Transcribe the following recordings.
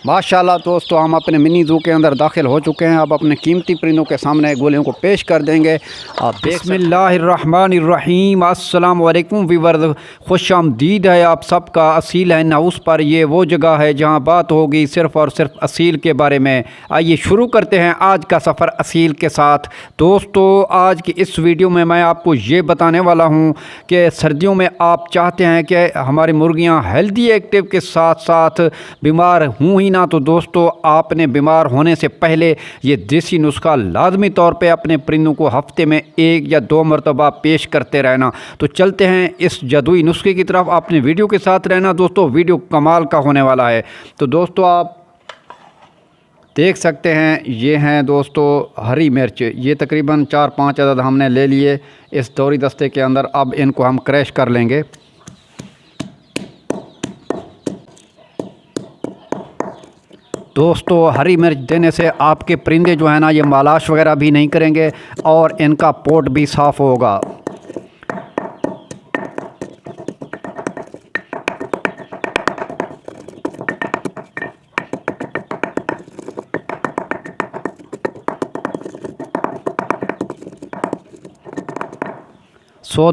माशाल्लाह दोस्तों, हम अपने मिनी ज़ू के अंदर दाखिल हो चुके हैं। अब अपने कीमती परिंदों के सामने गोलियों को पेश कर देंगे। आप बिस्मिल्लाहिर्रहमानिर्रहीम, अस्सलाम वालेकुम व्यूअर्स, खुश आमदीद है आप सबका असील है हाउस पर। ये वो जगह है जहाँ बात होगी सिर्फ़ और सिर्फ असील के बारे में। आइए शुरू करते हैं आज का सफ़र असील के साथ। दोस्तों, आज की इस वीडियो में मैं आपको ये बताने वाला हूँ कि सर्दियों में आप चाहते हैं कि हमारी मुर्गियाँ हेल्दी एक्टिव के साथ साथ बीमार हों ही ना, तो दोस्तों आपने बीमार होने से पहले ये देसी नुस्खा लाजमी तौर पे अपने परिंदों को हफ्ते में 1 या 2 मरतबा पेश करते रहना। तो चलते हैं इस जादुई नुस्खे की तरफ। आपने वीडियो के साथ रहना दोस्तों, वीडियो कमाल का होने वाला है। तो दोस्तों आप देख सकते हैं, ये हैं दोस्तों हरी मिर्च। ये तकरीबन 4-5 अदद हमने ले लिए इस दौरी दस्ते के अंदर। अब इनको हम क्रैश कर लेंगे। दोस्तों हरी मिर्च देने से आपके परिंदे जो है ना, ये मालाश वगैरह भी नहीं करेंगे और इनका पोट भी साफ़ होगा।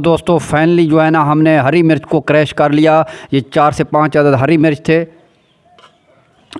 दोस्तों फाइनली जो है ना, हमने हरी मिर्च को क्रैश कर लिया। ये 4 से 5 अदद हरी मिर्च थे।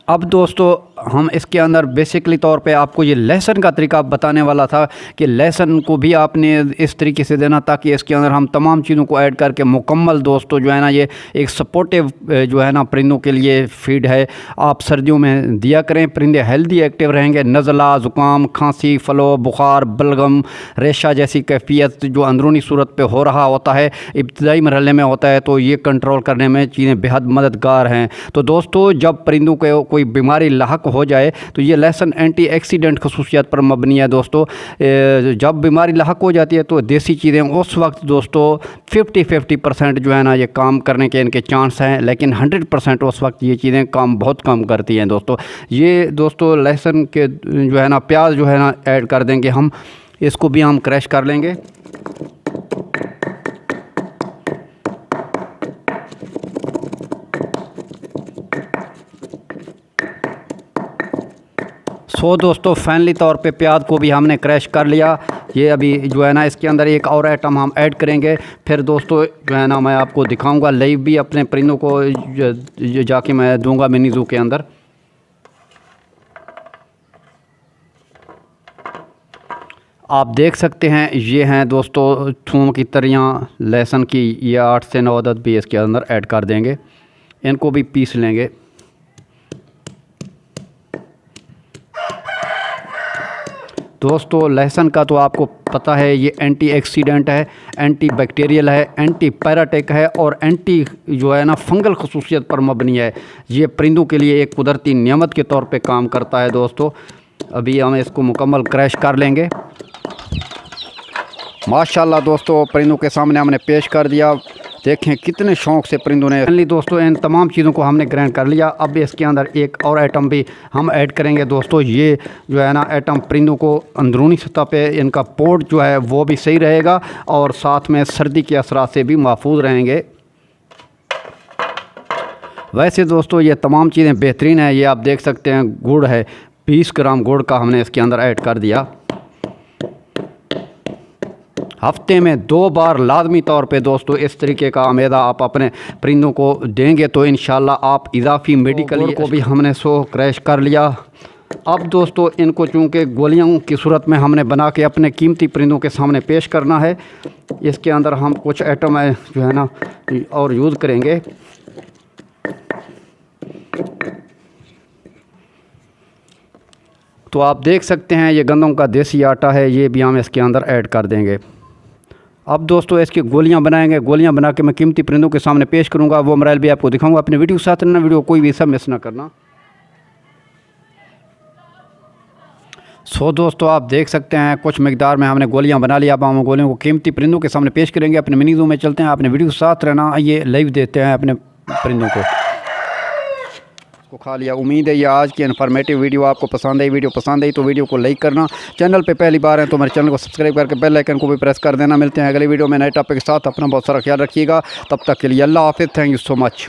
अब दोस्तों हम इसके अंदर बेसिकली तौर पे आपको ये लहसुन का तरीका बताने वाला था कि लहसुन को भी आपने इस तरीके से देना ताकि इसके अंदर हम तमाम चीज़ों को ऐड करके मुकम्मल दोस्तों जो है ना, ये एक सपोर्टिव जो है ना परिंदों के लिए फीड है। आप सर्दियों में दिया करें, परिंदे हेल्दी एक्टिव रहेंगे। नज़ला, ज़ुकाम, खांसी, फ़लो, बुखार, बलगम, रेशा जैसी कैफियत जो अंदरूनी सूरत पे हो रहा होता है, इब्तदाई मरहले में होता है, तो ये कंट्रोल करने में चीज़ें बेहद मददगार हैं। तो दोस्तों जब परिंदों को कोई बीमारी लाहक हो जाए तो ये लहसुन एंटीऑक्सीडेंट खसूसियत पर मबनी है दोस्तों। जब बीमारी लाहक हो जाती है तो देसी चीज़ें उस वक्त दोस्तों 50% जो है ना, ये काम करने के इनके चांस हैं, लेकिन 100% उस वक्त ये चीज़ें काम बहुत कम करती हैं दोस्तों। ये दोस्तों लहसुन के जो है ना, प्याज जो है ना ऐड कर देंगे हम, इसको भी हम क्रैश कर लेंगे। दोस्तों फाइनली तौर पे प्याज को भी हमने क्रैश कर लिया। ये अभी जो है ना, इसके अंदर एक और आइटम हम ऐड करेंगे। फिर दोस्तों जो है ना, मैं आपको दिखाऊंगा लाइव भी अपने परिंदों को जाके मैं दूंगा मिनी ज़ू के अंदर। आप देख सकते हैं, ये हैं दोस्तों थूम की तरियाँ लहसुन की। ये 8 से 9 अदद भी इसके अंदर ऐड कर देंगे। इनको भी पीस लेंगे। दोस्तों लहसुन का तो आपको पता है, ये एंटीऑक्सीडेंट है, एंटी बैक्टीरियल है, एंटी पैराटिक है और एंटी जो है ना फंगल खसूसियत पर मबनी है। ये परिंदों के लिए एक कुदरती नेमत के तौर पे काम करता है दोस्तों। अभी हम इसको मुकम्मल क्रैश कर लेंगे। माशाल्लाह दोस्तों परिंदों के सामने हमने पेश कर दिया। देखें कितने शौक़ से परिंदों ने। फाइनली दोस्तों इन तमाम चीज़ों को हमने ग्राइंड कर लिया। अब इसके अंदर एक और आइटम भी हम ऐड करेंगे दोस्तों। ये जो है ना आइटम परिंदों को अंदरूनी सतह पे इनका पोट जो है वो भी सही रहेगा और साथ में सर्दी के असरात से भी महफूज रहेंगे। वैसे दोस्तों ये तमाम चीज़ें बेहतरीन है। ये आप देख सकते हैं गुड़ है, 20 ग्राम गुड़ का हमने इसके अंदर ऐड कर दिया। हफ्ते में 2 बार लाजमी तौर पे दोस्तों इस तरीके का अमेदा आप अपने परिंदों को देंगे तो इंशाल्लाह आप इजाफी मेडिकल को भी हमने क्रैश कर लिया। अब दोस्तों इनको चूँकि गोलियों की सूरत में हमने बना के अपने कीमती परिंदों के सामने पेश करना है। इसके अंदर हम कुछ आइटम है जो है ना और यूज़ करेंगे। तो आप देख सकते हैं ये गंदम का देसी आटा है, ये भी हम इसके अंदर ऐड कर देंगे। अब दोस्तों इसकी गोलियां बनाएंगे। गोलियां बना के मैं कीमती परिंदों के सामने पेश करूंगा। वो मराइल भी आपको दिखाऊंगा। अपने वीडियो के साथ रहना, वीडियो कोई भी सब मिस ना करना। दोस्तों आप देख सकते हैं कुछ मिकदार में हमने गोलियां बना लिया। अब हम गोलियों को कीमती परिंदों के सामने पेश करेंगे। अपने मिनी ज़ू में चलते हैं। अपने वीडियो के साथ रहना। ये लाइव देते हैं अपने परिंदों को खा लिया। उम्मीद है ये आज की इन्फॉर्मेटिव वीडियो आपको पसंद आई। वीडियो पसंद आई तो वीडियो को लाइक करना। चैनल पे पहली बार है तो हमारे चैनल को सब्सक्राइब करके बेल आइकन को भी प्रेस कर देना। मिलते हैं अगली वीडियो में नए टॉपिक के साथ। अपना बहुत सारा ख्याल रखिएगा। तब तक के लिए अल्लाह हाफिज़। Thank you so much.